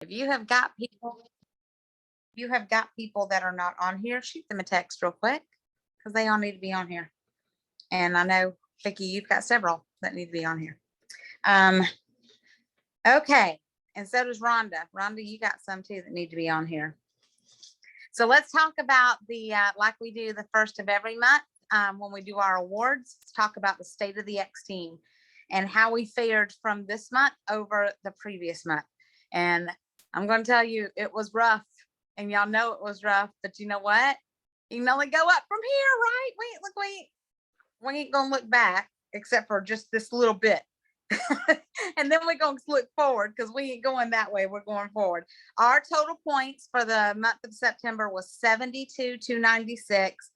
If you have got people that are not on here, shoot them a text real quick because they all need to be on here. And I know, Vicki, you've got several that need to be on here. Okay. And so does Rhonda. Rhonda, you got some too that need to be on here. So let's talk about the, like we do the first of every month when we do our awards, let's talk about the state of the X team and how we fared from this month over the previous month. And I'm going to tell you, it was rough, and y'all know it was rough, but you know what? You can only go up from here, right? We ain't going to look back except for just this little bit. And then we're going to look forward because we ain't going that way. We're going forward. Our total points for the month of September was 72,296.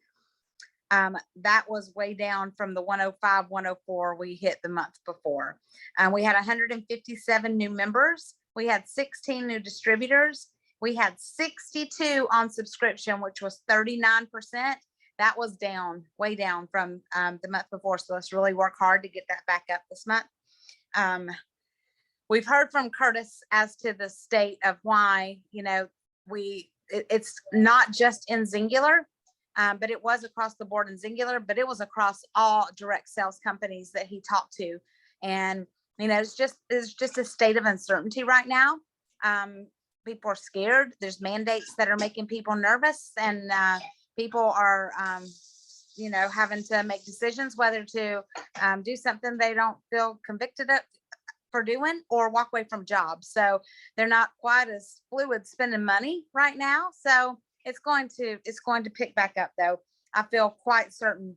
That was way down from the 105, 104 we hit the month before. We had 157 new members. We had 16 new distributors. We had 62 on subscription, which was 39%. That was down, way down from the month before. So let's really work hard to get that back up this month. We've heard from Curtis as to the state of why, you know, it's not just in Singular, but it was across the board in Singular, but it was across all direct sales companies that he talked to. And, you know, it's just a state of uncertainty right now. People are scared. There's mandates that are making people nervous, and people are, you know, having to make decisions whether to do something they don't feel convicted of for doing or walk away from jobs. So they're not quite as fluid spending money right now. So it's going to pick back up though. I feel quite certain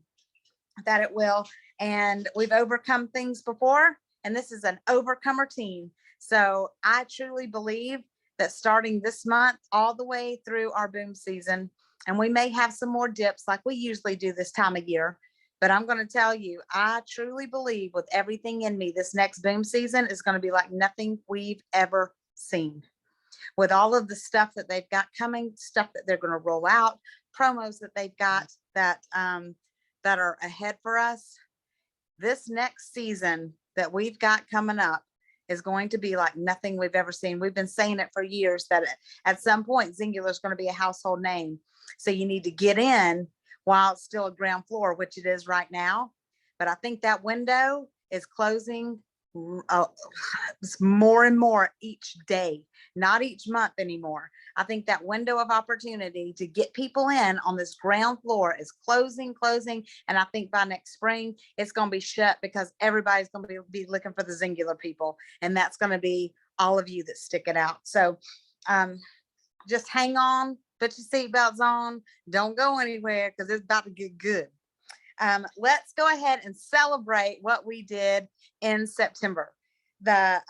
that it will. And we've overcome things before, and this is an overcomer team. So I truly believe that starting this month all the way through our boom season, and we may have some more dips like we usually do this time of year, but I'm going to tell you, I truly believe with everything in me, this next boom season is going to be like nothing we've ever seen. With all of the stuff that they've got coming, stuff that they're going to roll out, promos that they've got that are ahead for us, this next season that we've got coming up is going to be like nothing we've ever seen. We've been saying it for years that at some point Singular is going to be a household name. So you need to get in while it's still a ground floor, which it is right now. But I think that window is closing more and more each day, not each month anymore. I think that window of opportunity to get people in on this ground floor is closing. And I think by next spring, it's going to be shut because everybody's going to be looking for the Singular people. And that's going to be all of you that stick it out. So just hang on, put your seatbelts on, don't go anywhere because it's about to get good. Let's go ahead and celebrate what we did in September. The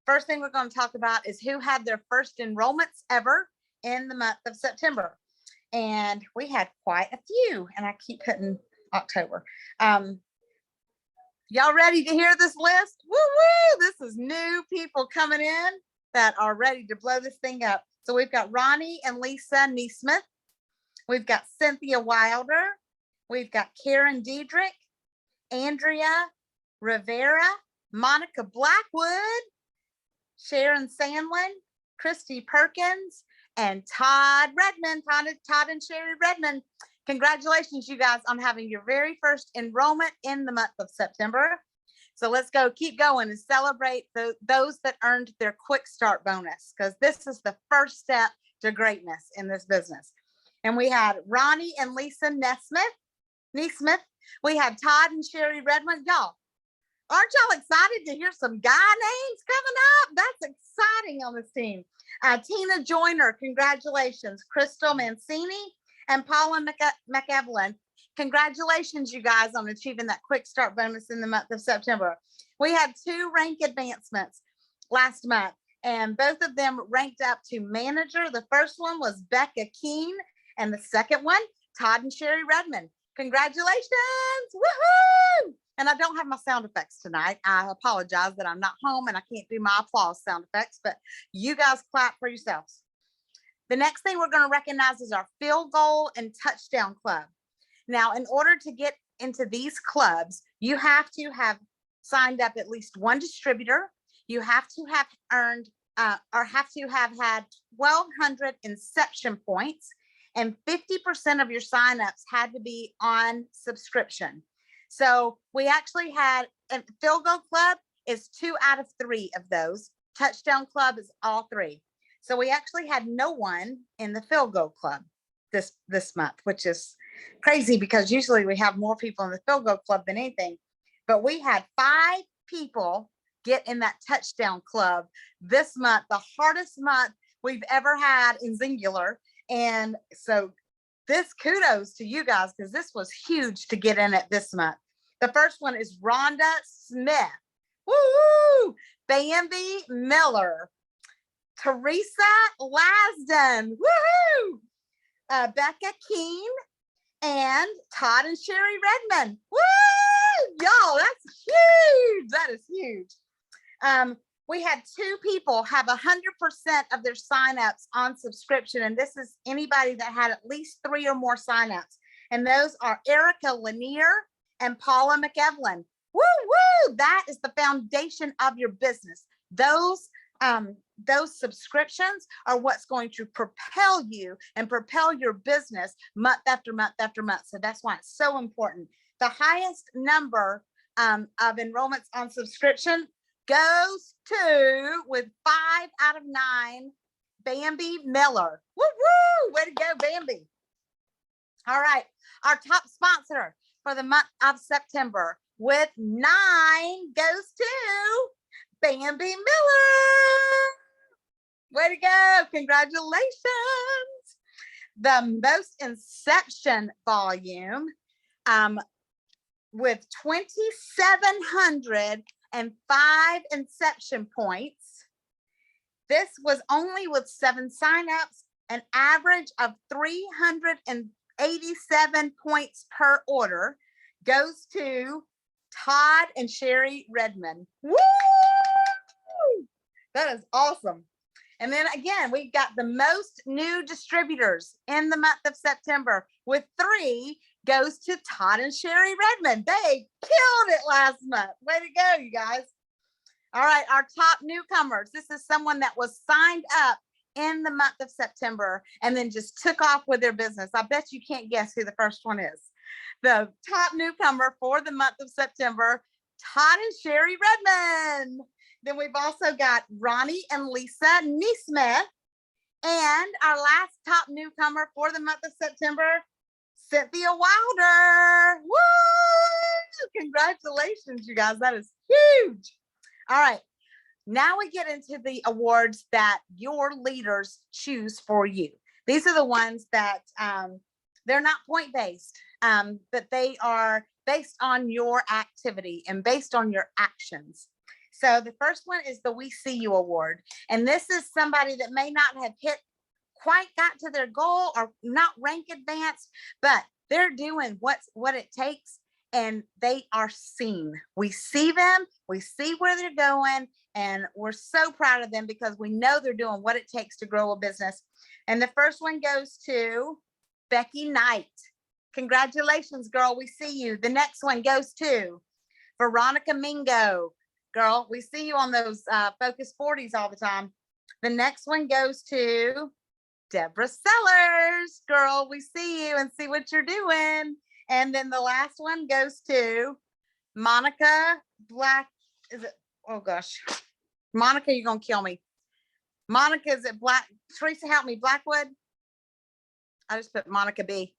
first thing we're going to talk about is who had their first enrollments ever in the month of September. And we had quite a few, and I keep hitting October. Y'all ready to hear this list? Woo woo! This is new people coming in that are ready to blow this thing up. So we've got Ronnie and Lisa Neesmith. We've got Cynthia Wilder. We've got Karen Diedrich, Andrea Rivera, Monica Blackwood, Sharon Sandlin, Christy Perkins, and Todd Redmond, Todd and Sherry Redmond. Congratulations, you guys, on having your very first enrollment in the month of September. So let's go, keep going and celebrate those that earned their quick start bonus, because this is the first step to greatness in this business. And we had Ronnie and Lisa Neesmith. We had Todd and Sherry Redmond. Y'all, aren't y'all excited to hear some guy names coming up? That's exciting on this team. Tina Joyner, congratulations. Crystal Mancini and Paula McEvelyn. Congratulations, you guys, on achieving that quick start bonus in the month of September. We had 2 rank advancements last month, and both of them ranked up to manager. The first one was Becca Keene, and the second one, Todd and Sherry Redmond. Congratulations. Woohoo! And I don't have my sound effects tonight. I apologize that I'm not home and I can't do my applause sound effects, but you guys clap for yourselves. The next thing we're going to recognize is our field goal and touchdown club. Now, in order to get into these clubs, you have to have signed up at least one distributor. You have to have earned or have to have had 1,200 inception points, and 50% of your signups had to be on subscription. So we actually had, and Field Goal Club is 2 out of 3 of those. Touchdown Club is all 3. So we actually had no one in the Field Goal Club this month, which is crazy because usually we have more people in the Field Goal Club than anything. But we had 5 people get in that Touchdown Club this month, the hardest month we've ever had in Singular. And so this kudos to you guys, because this was huge to get in it this month. The first one is Rhonda Smith, woo, Bambi Miller, Teresa Lasden, woohoo, Becca Keene, and Todd and Sherry Redmond. Woo! Y'all, that's huge. That is huge. We had 2 people have 100% of their signups on subscription. And this is anybody that had at least 3 or more signups. And those are Erica Lanier and Paula McEvelyn. Woo, woo! That is the foundation of your business. Those subscriptions are what's going to propel you and propel your business month after month after month. So that's why it's so important. The highest number of enrollments on subscription goes to, with 5 out of 9, Bambi Miller. Woo woo! Way to go, Bambi. All right, our top sponsor for the month of September with 9 goes to Bambi Miller. Way to go. Congratulations. The most inception volume with 2,705 inception points. This was only with 7 signups, an average of 387 points per order goes to Todd and Sherry Redmond. Woo! That is awesome. And then again, we've got the most new distributors in the month of September with 3 goes to Todd and Sherry Redmond. They killed it last month. Way to go, you guys. All right, our top newcomers. This is someone that was signed up in the month of September and then just took off with their business. I bet you can't guess who the first one is. The top newcomer for the month of September, Todd and Sherry Redmond. Then we've also got Ronnie and Lisa Neesmith. And our last top newcomer for the month of September, Cynthia Wilder. Woo! Congratulations, you guys. That is huge. All right. Now we get into the awards that your leaders choose for you. These are the ones that they're not point-based, but they are based on your activity and based on your actions. So the first one is the We See You Award. And this is somebody that may not have quite got to their goal or not rank advanced, but they're doing what it takes and they are seen. We see them, we see where they're going, and we're so proud of them because we know they're doing what it takes to grow a business. And the first one goes to Becky Knight. Congratulations, girl. We see you. The next one goes to Veronica Mingo. Girl, we see you on those Focus 40s all the time. The next one goes to Deborah Sellers. Girl, we see you and see what you're doing. And then the last one goes to Monica Black. Is it? Oh gosh. Monica, you're going to kill me. Monica, is it Black? Teresa, help me. Blackwood? I just put Monica B.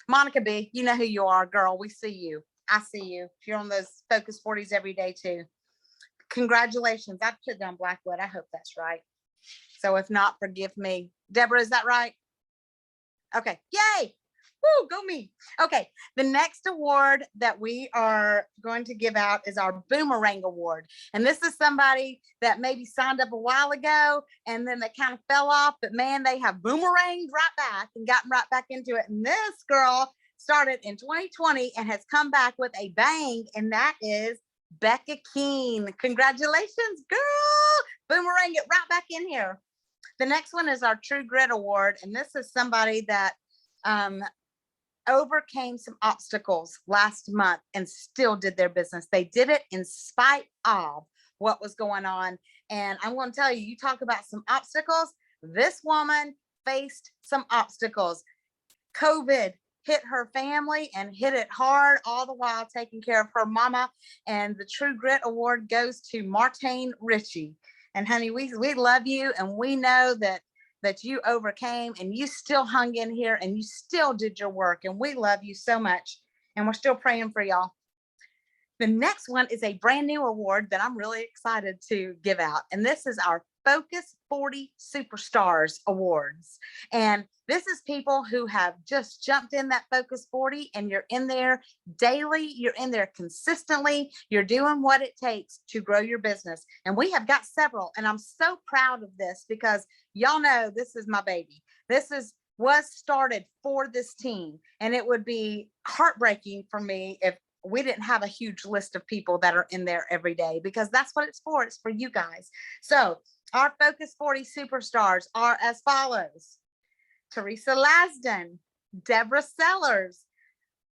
Monica B, you know who you are, girl. We see you. I see you. You're on those Focus 40s every day too. Congratulations. I put down Blackwood. I hope that's right. So if not, forgive me. Deborah, is that right? Okay. Yay. Woo, go me. Okay. The next award that we are going to give out is our Boomerang Award. And this is somebody that maybe signed up a while ago and then they kind of fell off, but man, they have boomeranged right back and gotten right back into it. And this girl started in 2020 and has come back with a bang, and that is Becca Keene. Congratulations, girl. Boomerang it right back in here. The next one is our True Grit Award. And this is somebody that overcame some obstacles last month and still did their business. They did it in spite of what was going on. And I'm going to tell you, you talk about some obstacles. This woman faced some obstacles. COVID hit her family and hit it hard, all the while taking care of her mama. And the True Grit Award goes to Martine Ritchie. And honey, we love you, and we know that you overcame and you still hung in here and you still did your work, and we love you so much, and we're still praying for y'all. The next one is a brand new award that I'm really excited to give out, and this is our Focus 40 Superstars Awards. And this is people who have just jumped in that Focus 40, and you're in there daily, you're in there consistently, you're doing what it takes to grow your business. And we have got several, and I'm so proud of this because y'all know this is my baby. This was started for this team, and it would be heartbreaking for me if we didn't have a huge list of people that are in there every day, because that's what it's for. It's for you guys. So our Focus 40 Superstars are as follows: Teresa Lasden, Deborah Sellers,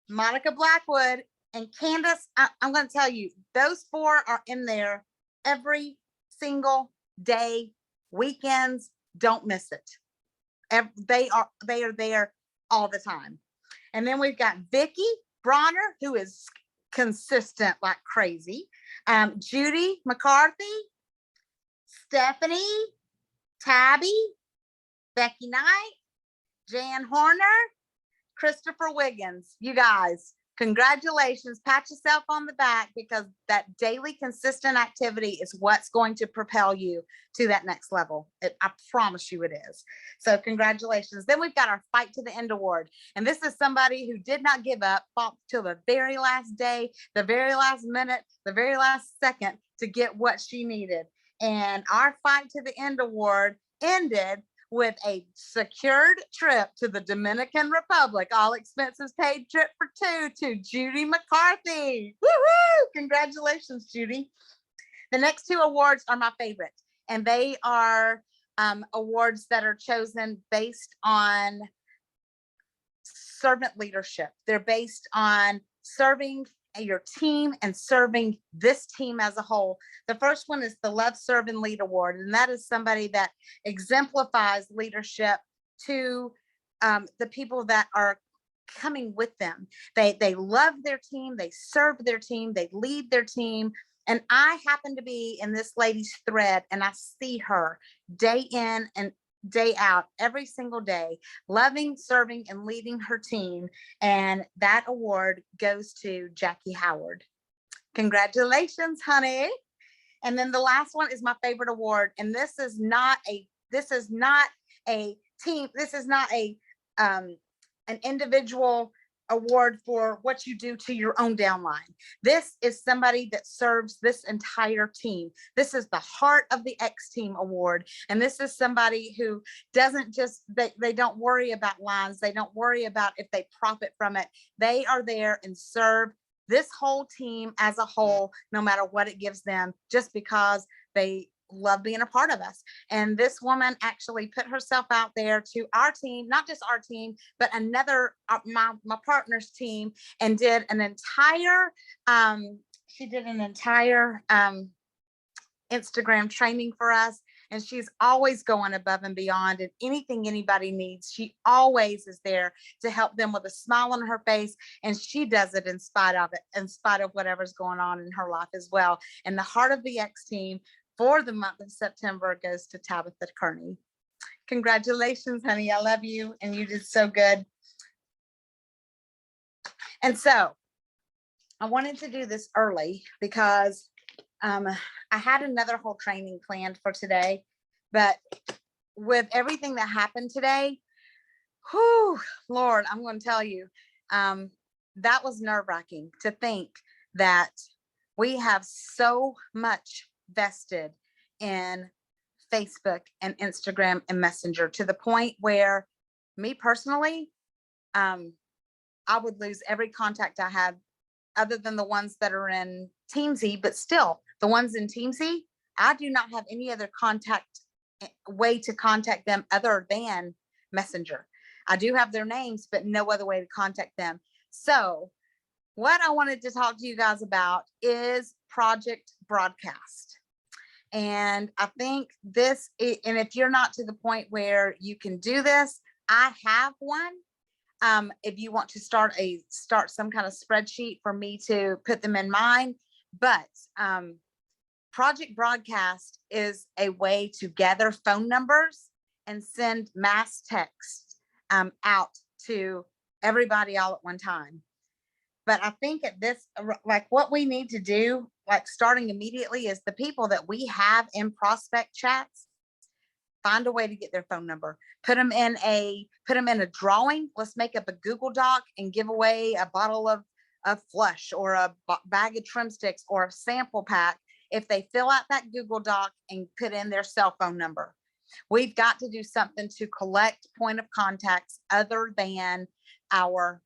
Monica Blackwood, and Candace. I'm going to tell you, those four are in there every single day, weekends. Don't miss it. They are there all the time. And then we've got Vicki Bronner, who is consistent like crazy. Judy McCarthy, Stephanie, Tabby, Becky Knight, Jan Horner, Christopher Wiggins. You guys, congratulations. Pat yourself on the back, because that daily consistent activity is what's going to propel you to that next level. I promise you it is. So congratulations. Then we've got our Fight to the End Award. And this is somebody who did not give up, fought till the very last day, the very last minute, the very last second to get what she needed. And our Fight to the End Award ended with a secured trip to the Dominican Republic, all expenses paid trip for two, to Judy McCarthy. Woo-hoo! Congratulations, Judy. The next two awards are my favorite, and they are awards that are chosen based on servant leadership. They're based on serving your team and serving this team as a whole. The first one is the Love, Serve, and Lead Award, and that is somebody that exemplifies leadership to the people that are coming with them. They love their team, they serve their team, they lead their team. And I happen to be in this lady's thread, and I see her day in and day out, every single day, loving, serving, and leading her team. And that award goes to Jackie Howard. Congratulations, honey. And then the last one is my favorite award. And this is not a team. This is not an individual award for what you do to your own downline. This is somebody that serves this entire team. This is the Heart of the X Team Award. And this is somebody who doesn't just, they don't worry about lines. They don't worry about if they profit from it. They are there and serve this whole team as a whole, no matter what it gives them, just because they love being a part of us. And this woman actually put herself out there to our team, not just our team, but another, my partner's team, and did an entire, Instagram training for us. And she's always going above and beyond, and anything anybody needs, she always is there to help them with a smile on her face. And she does it in spite of whatever's going on in her life as well. And the Heart of the X Team for the month of September goes to Tabitha Kearney. Congratulations, honey. I love you, and you did so good. And so I wanted to do this early because I had another whole training planned for today, but with everything that happened today, whew, Lord, I'm going to tell you, that was nerve-wracking to think that we have so much vested in Facebook and Instagram and Messenger, to the point where me personally, I would lose every contact I had, other than the ones that are in Teamsy. But still, the ones in Teamsy, I do not have any other way to contact them other than Messenger. I do have their names, but no other way to contact them. So what I wanted to talk to you guys about is Project Broadcast. And I think and if you're not to the point where you can do this, I have one. If you want to start some kind of spreadsheet for me to put them in mine, but Project Broadcast is a way to gather phone numbers and send mass texts out to everybody all at one time. But I think at this, like what we need to do, like starting immediately, is the people that we have in prospect chats, find a way to get their phone number, put them in a drawing. Let's make up a Google Doc and give away a bottle of flush or a bag of trim sticks or a sample pack if they fill out that Google Doc and put in their cell phone number. We've got to do something to collect point of contacts other than our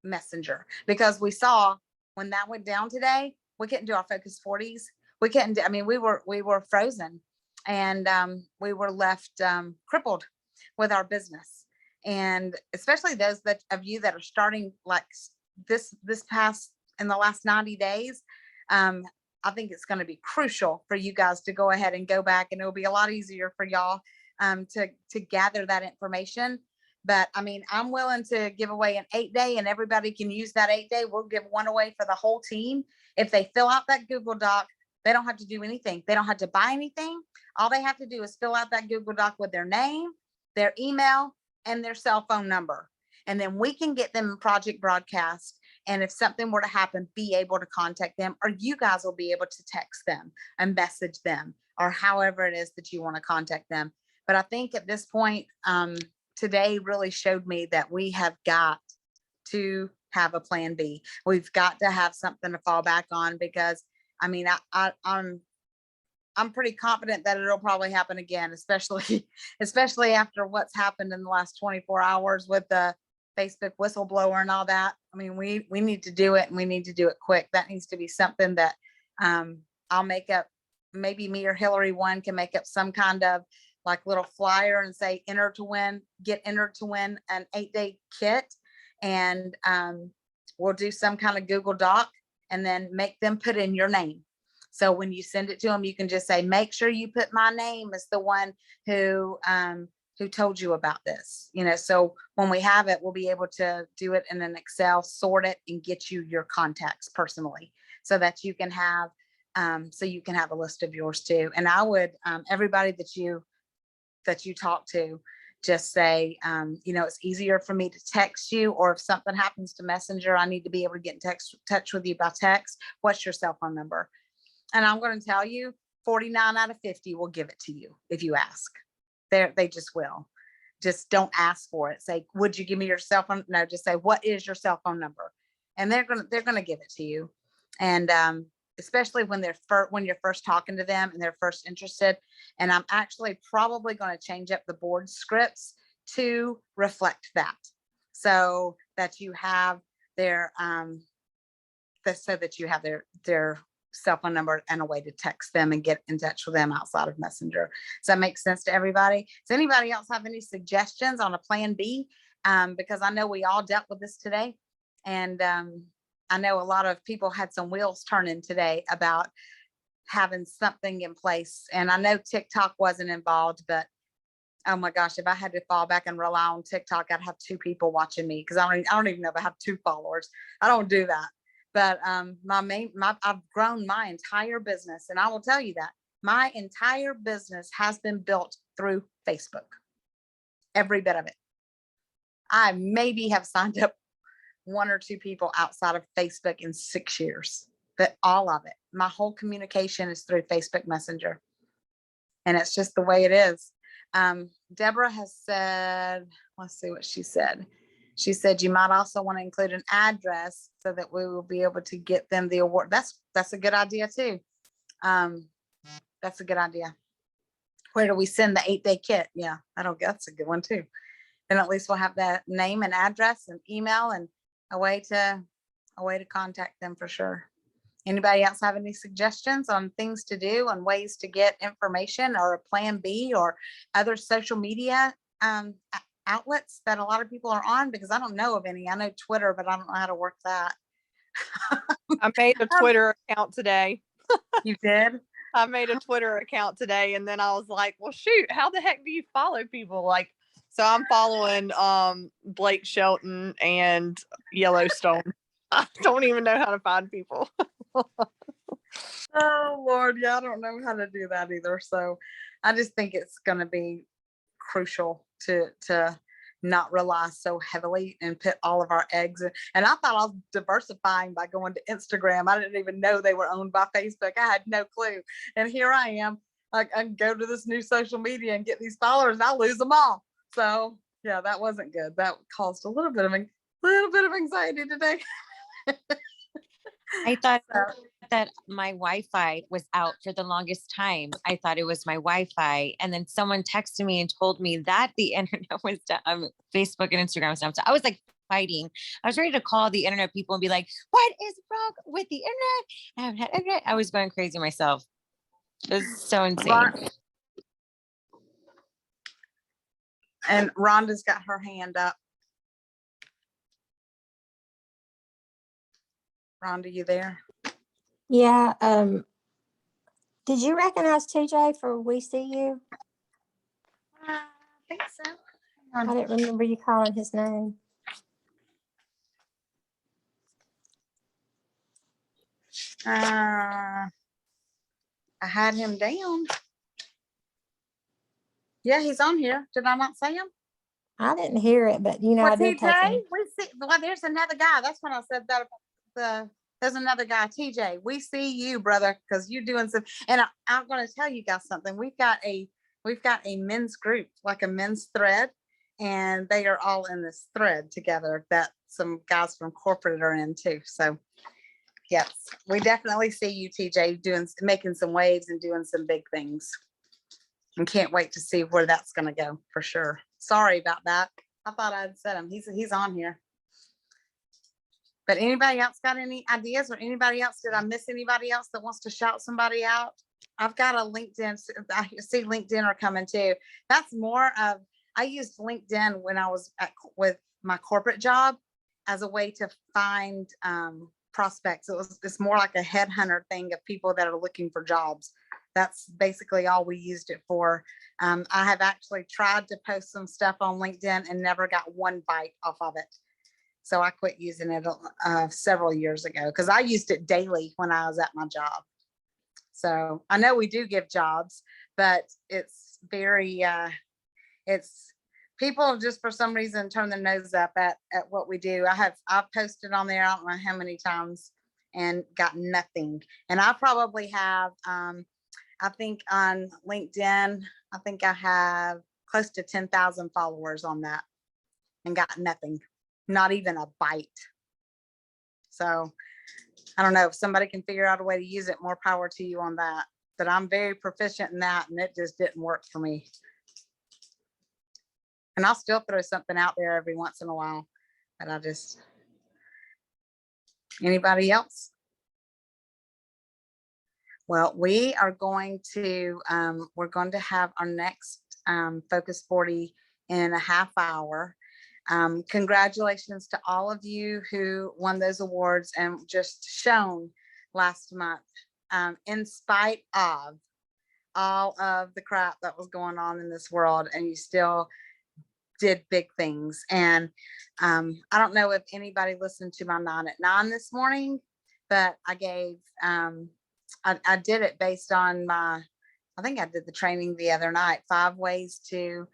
messenger, because we saw when that went down today, we couldn't do our focus 40s. We couldn't, I mean, we were frozen, and we were left crippled with our business. And especially those of you that are starting like this past in the last 90 days, I think it's going to be crucial for you guys to go ahead and go back, and it'll be a lot easier for y'all to gather that information. But I mean, I'm willing to give away an 8-day, and everybody can use that 8-day. We'll give one away for the whole team. If they fill out that Google Doc, they don't have to do anything. They don't have to buy anything. All they have to do is fill out that Google Doc with their name, their email, and their cell phone number. And then we can get them in Project Broadcast. And if something were to happen, be able to contact them, or you guys will be able to text them and message them, or however it is that you want to contact them. But I think at this point, today really showed me that we have got to have a plan B. We've got to have something to fall back on, because I mean, I'm pretty confident that it'll probably happen again, especially after what's happened in the last 24 hours with the Facebook whistleblower and all that. I mean, we need to do it, and we need to do it quick. That needs to be something that I'll make up. Maybe me or Hillary one can make up some kind of like little flyer and say get entered to win an 8-day kit. And we'll do some kind of Google Doc and then make them put in your name. So when you send it to them, you can just say, make sure you put my name as the one who told you about this. So when we have it, we'll be able to do it in an Excel, sort it, and get you your contacts personally, so that you can have a list of yours too. And I would, everybody that you talk to, just say, it's easier for me to text you, or if something happens to Messenger, I need to be able to get in touch with you by text. What's your cell phone number? And I'm going to tell you, 49 out of 50 will give it to you if you ask. They just will. Just don't ask for it. Say, would you give me your cell phone? No, just say, what is your cell phone number? And they're gonna give it to you. And especially when you're first talking to them and they're first interested. And I'm actually probably going to change up the board scripts to reflect that, so that you have their their cell phone number and a way to text them and get in touch with them outside of Messenger. Does that make sense to everybody? Does anybody else have any suggestions on a plan B? Because I know we all dealt with this today, and I know a lot of people had some wheels turning today about having something in place. And I know TikTok wasn't involved, but oh my gosh, if I had to fall back and rely on TikTok, I'd have 2 people watching me, because I don't even know if I have 2 followers. I don't do that. But I've grown my entire business, and I will tell you that my entire business has been built through Facebook. Every bit of it. I maybe have signed up 1 or 2 people outside of Facebook in 6 years, but all of it, my whole communication is through Facebook Messenger, and it's just the way it is. Deborah has said, let's see what she said. She said, you might also want to include an address so that we will be able to get them the award. That's a good idea too. That's a good idea. Where do we send the 8-day kit? Yeah, that's a good one too. Then at least we'll have that name and address and email and a way to contact them for sure. Anybody else have any suggestions on things to do and ways to get information, or a plan B, or other social media outlets that a lot of people are on? Because I don't know of any. I know Twitter, but I don't know how to work that. I made a Twitter account today. You did? I made a Twitter account today, and then I was like, well, shoot, how the heck do you follow people? Like, so I'm following Blake Shelton and Yellowstone. I don't even know how to find people. Oh Lord, yeah, I don't know how to do that either. So I just think it's going to be crucial to not rely so heavily and put all of our eggs in. And I thought I was diversifying by going to Instagram. I didn't even know they were owned by Facebook. I had no clue. And here I am. I go to this new social media and get these followers, and I lose them all. So yeah, that wasn't good. That caused a little bit of anxiety today. I thought that my Wi-Fi was out for the longest time. I thought it was my Wi-Fi. And then someone texted me and told me that the internet was down, Facebook and Instagram was down. So I was like fighting. I was ready to call the internet people and be like, what is wrong with the internet? I haven't had internet. I was going crazy myself. It was so insane. And Rhonda's got her hand up. Rhonda, you there? Yeah. Did you recognize TJ for We See You? I think so. I didn't remember you calling his name. I had him down. Yeah, he's on here. Did I not say him? I didn't hear it, but you know, I did take TJ, him. we see. Well, there's another guy. That's when I said that about there's another guy, TJ. We see you, brother, because you're doing some. And I'm going to tell you guys something. We've got a men's group, like a men's thread, and they are all in this thread together that some guys from corporate are in too. So yes, we definitely see you, TJ, making some waves and doing some big things. And can't wait to see where that's going to go for sure. Sorry about that. I thought I'd said him. He's on here. But anybody else got any ideas, or anybody else? Did I miss anybody else that wants to shout somebody out? I've got a LinkedIn. I see LinkedIn are coming too. That's more of, I used LinkedIn when I was with my corporate job as a way to find prospects. It's more like a headhunter thing of people that are looking for jobs. That's basically all we used it for. I have actually tried to post some stuff on LinkedIn and never got one bite off of it. So I quit using it several years ago because I used it daily when I was at my job. So I know we do give jobs, but it's very, it's people just for some reason turn their nose up at what we do. I've posted on there, I don't know how many times, and got nothing. And I probably have, I think on LinkedIn, I think I have close to 10,000 followers on that and got nothing, not even a bite. So I don't know if somebody can figure out a way to use it, more power to you on that. But I'm very proficient in that, and it just didn't work for me. And I'll still throw something out there every once in a while, but anybody else? Well, we are going to, we're going to have our next Focus 40 in a half hour. Congratulations to all of you who won those awards and just shone last month, in spite of all of the crap that was going on in this world, and you still did big things. And I don't know if anybody listened to my 9 at 9 this morning, but I gave, I did it based on I think I did the training the other night, 5 ways to,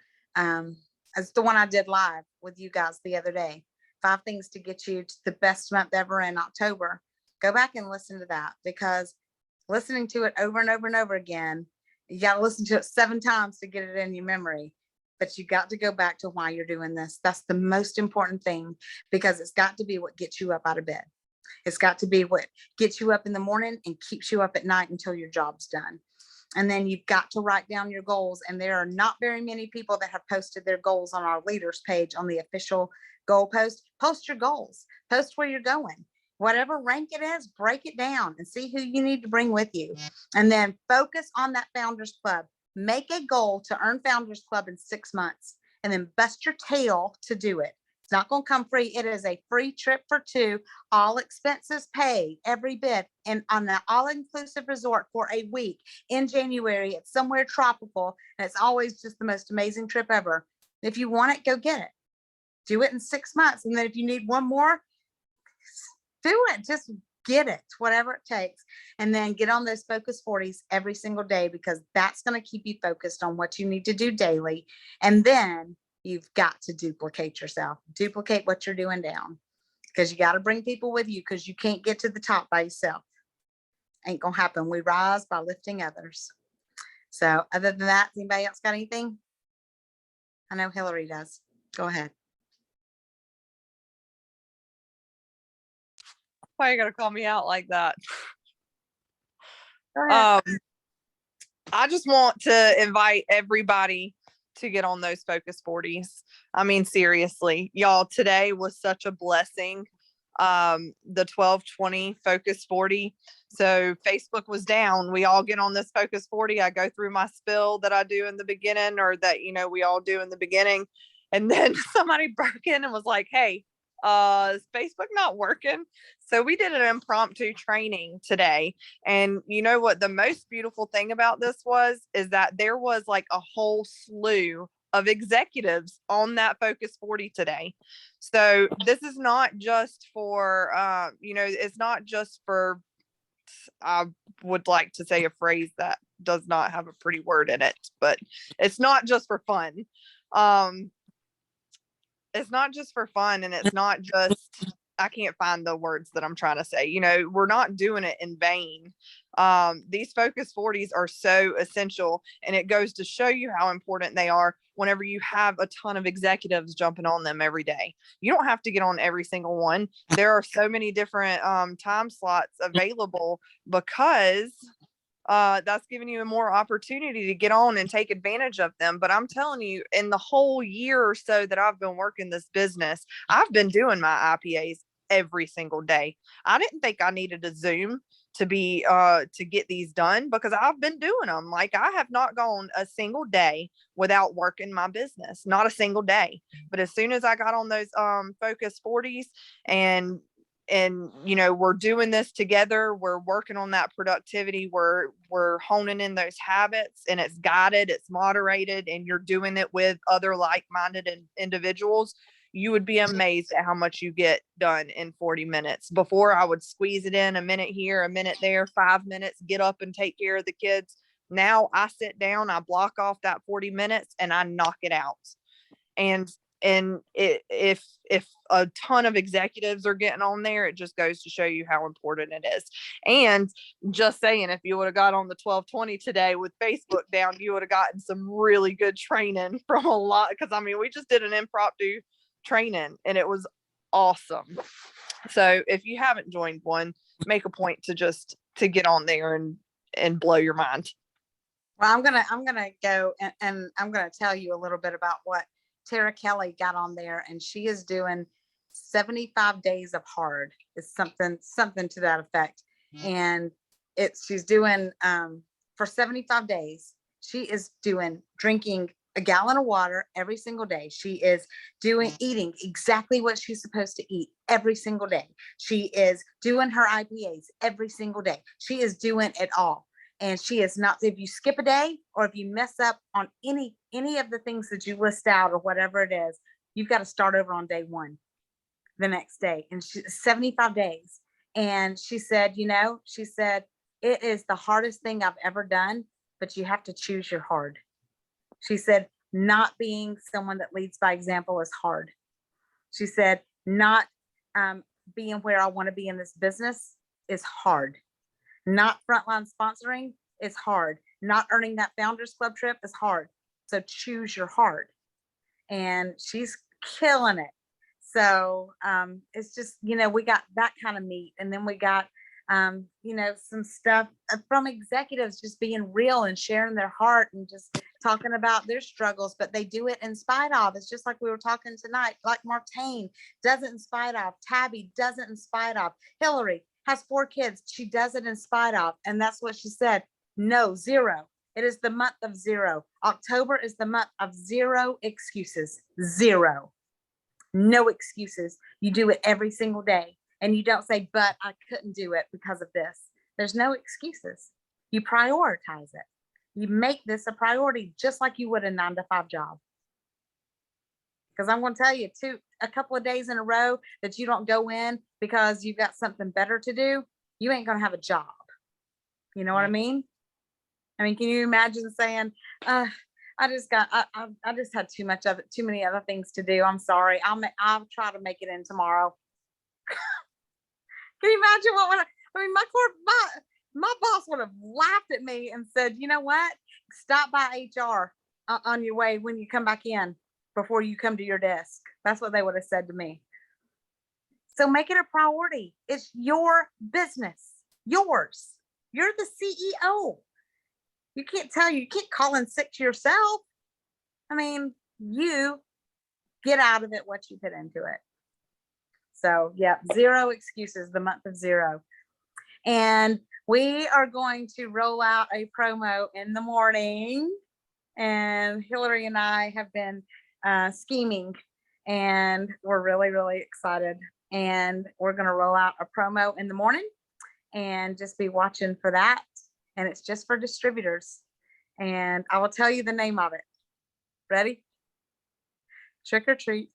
it's the one I did live with you guys the other day, 5 things to get you to the best month ever in October. Go back and listen to that, because listening to it over and over and over again, you got to listen to it 7 times to get it in your memory. But you got to go back to why you're doing this. That's the most important thing, because it's got to be what gets you up out of bed. It's got to be what gets you up in the morning and keeps you up at night until your job's done. And then you've got to write down your goals. And there are not very many people that have posted their goals on our leaders page on the official goal post. Post your goals, post where you're going. Whatever rank it is, break it down and see who you need to bring with you. And then focus on that Founders Club. Make a goal to earn Founders Club in 6 months, and then bust your tail to do it. It's not going to come free. It is a free trip for two, all expenses paid, every bit, and on the all-inclusive resort for a week in January. It's somewhere tropical, and it's always just the most amazing trip ever. If you want it, go get it. Do it in 6 months, and then if you need one more, do it. Just get it, whatever it takes, and then get on those focus 40s every single day, because that's going to keep you focused on what you need to do daily. And then you've got to duplicate yourself, duplicate what you're doing down, because you got to bring people with you, because you can't get to the top by yourself. Ain't gonna happen. We rise by lifting others. So other than that, anybody else got anything? I know Hillary does. Go ahead. Why you gotta call me out like that? Go ahead. I just want to invite everybody to get on those focus 40s. I mean, seriously, y'all, today was such a blessing. The 12/20 focus 40. So Facebook was down. We all get on this focus 40. I go through my spill that I do in the beginning, or that, we all do in the beginning. And then somebody broke in and was like, hey, is Facebook not working? So we did an impromptu training today. And you know what the most beautiful thing about this is that there was like a whole slew of executives on that focus 40 today. So this is not just for it's not just for, I would like to say a phrase that does not have a pretty word in it, but it's not just for fun. It's not just for fun, and it's not just, I can't find the words that I'm trying to say. We're not doing it in vain. These focus 40s are so essential, and it goes to show you how important they are whenever you have a ton of executives jumping on them every day. You don't have to get on every single one. There are so many different time slots available, because that's giving you a more opportunity to get on and take advantage of them. But I'm telling you, in the whole year or so that I've been working this business, I've been doing my IPAs every single day. I didn't think I needed a Zoom to get these done, because I've been doing them. Like, I have not gone a single day without working my business, not a single day. But as soon as I got on those focus 40s, and we're doing this together, we're working on that productivity, we're honing in those habits, and it's guided, it's moderated, and you're doing it with other like-minded individuals, you would be amazed at how much you get done in 40 minutes. Before, I would squeeze it in a minute here, a minute there, 5 minutes, get up and take care of the kids. Now I sit down, I block off that 40 minutes, and I knock it out. If a ton of executives are getting on there, it just goes to show you how important it is. And just saying, if you would have got on the 12/20 today with Facebook down, you would have gotten some really good training from a lot. Because we just did an impromptu training, and it was awesome. So if you haven't joined one, make a point to get on there and blow your mind. Well, I'm gonna go and I'm gonna tell you a little bit about what Tara Kelly got on there, and she is doing 75 days of hard. It's something to that effect. And she's doing for 75 days, she is drinking a gallon of water every single day. She is eating exactly what she's supposed to eat every single day. She is doing her IPAs every single day. She is doing it all. And she is not, if you skip a day, or if you mess up on any of the things that you list out or whatever it is, you've got to start over on day one the next day. And 75 days. And she said, it is the hardest thing I've ever done, but you have to choose your hard. She said, not being someone that leads by example is hard. She said, not being where I want to be in this business is hard. Not frontline sponsoring is hard. Not earning that Founders Club trip is hard. So choose your hard. And she's killing it. So it's just, we got that kind of meat. And then we got, some stuff from executives just being real and sharing their heart and just talking about their struggles, but they do it in spite of. It's just like we were talking tonight, like Martine does it in spite of. Tabby does it in spite of. Hillary has 4 kids. She does it in spite of. And that's what she said. No, 0. It is the month of 0. October is the month of 0 excuses. 0. No excuses. You do it every single day. And you don't say, but I couldn't do it because of this. There's no excuses. You prioritize it. You make this a priority, just like you would a 9-to-5 job. Because I'm going to tell you, a couple of days in a row that you don't go in because you've got something better to do, you ain't going to have a job. You know what I mean? I mean, can you imagine saying, I just had too much of it, too many other things to do. I'm sorry. I'll try to make it in tomorrow. Can you imagine my boss would have laughed at me and said, you know what? Stop by HR on your way when you come back in before you come to your desk. That's what they would have said to me. So make it a priority. It's your business, yours. You're the CEO. You can't call in sick to yourself. I mean, you get out of it what you put into it. So yeah, 0 excuses, the month of 0. And we are going to roll out a promo in the morning. And Hillary and I have been scheming, and we're really, really excited. And we're going to roll out a promo in the morning, and just be watching for that. And it's just for distributors. And I will tell you the name of it. Ready? Trick or treat.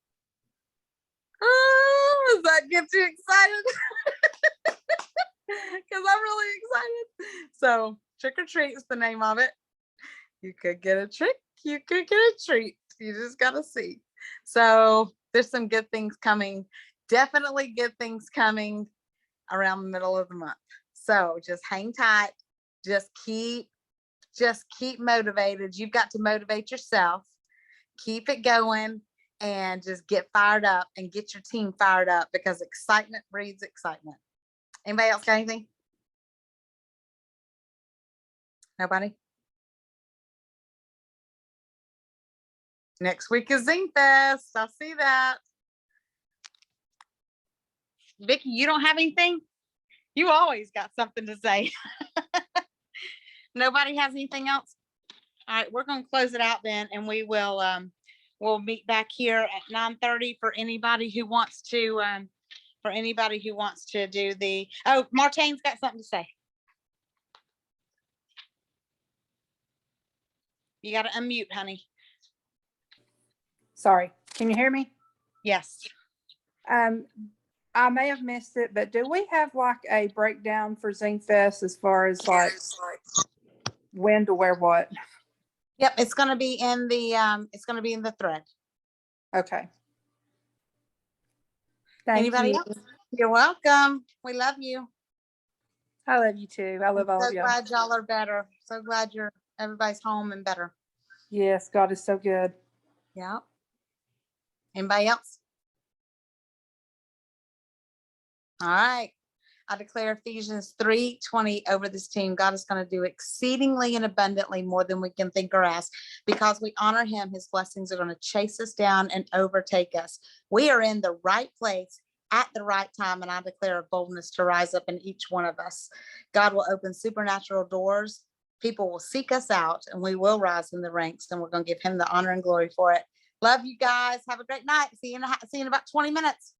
Oh, does that get you excited? Because I'm really excited. So trick or treat is the name of it. You could get a trick, you could get a treat. You just gotta see. So there's some good things coming. Definitely good things coming around the middle of the month. So just hang tight. Just keep motivated. You've got to motivate yourself. Keep it going and just get fired up and get your team fired up, because excitement breeds excitement. Anybody else got anything? Nobody? Next week is Zing Fest. I see that. Vicky, you don't have anything? You always got something to say. Nobody has anything else? All right, we're going to close it out then, and we will we'll meet back here at 9:30 for anybody who wants to do the, oh, Martine's got something to say. You got to unmute, honey. Sorry, can you hear me? Yes. I may have missed it, but do we have like a breakdown for Zing Fest as far as like when to wear what? Yep, it's going to be in the thread. Okay. Thank Anybody you. else? You're welcome. We love you. I love you too. I love all So of you. glad y'all are better. So glad everybody's home and better. Yes, God is so good. Yeah. Anybody else? All right. I declare Ephesians 3:20 over this team. God is going to do exceedingly and abundantly more than we can think or ask. Because we honor him, his blessings are going to chase us down and overtake us. We are in the right place at the right time, and I declare a boldness to rise up in each one of us. God will open supernatural doors. People will seek us out, and we will rise in the ranks, and we're going to give him the honor and glory for it. Love you guys. Have a great night. See you in about 20 minutes.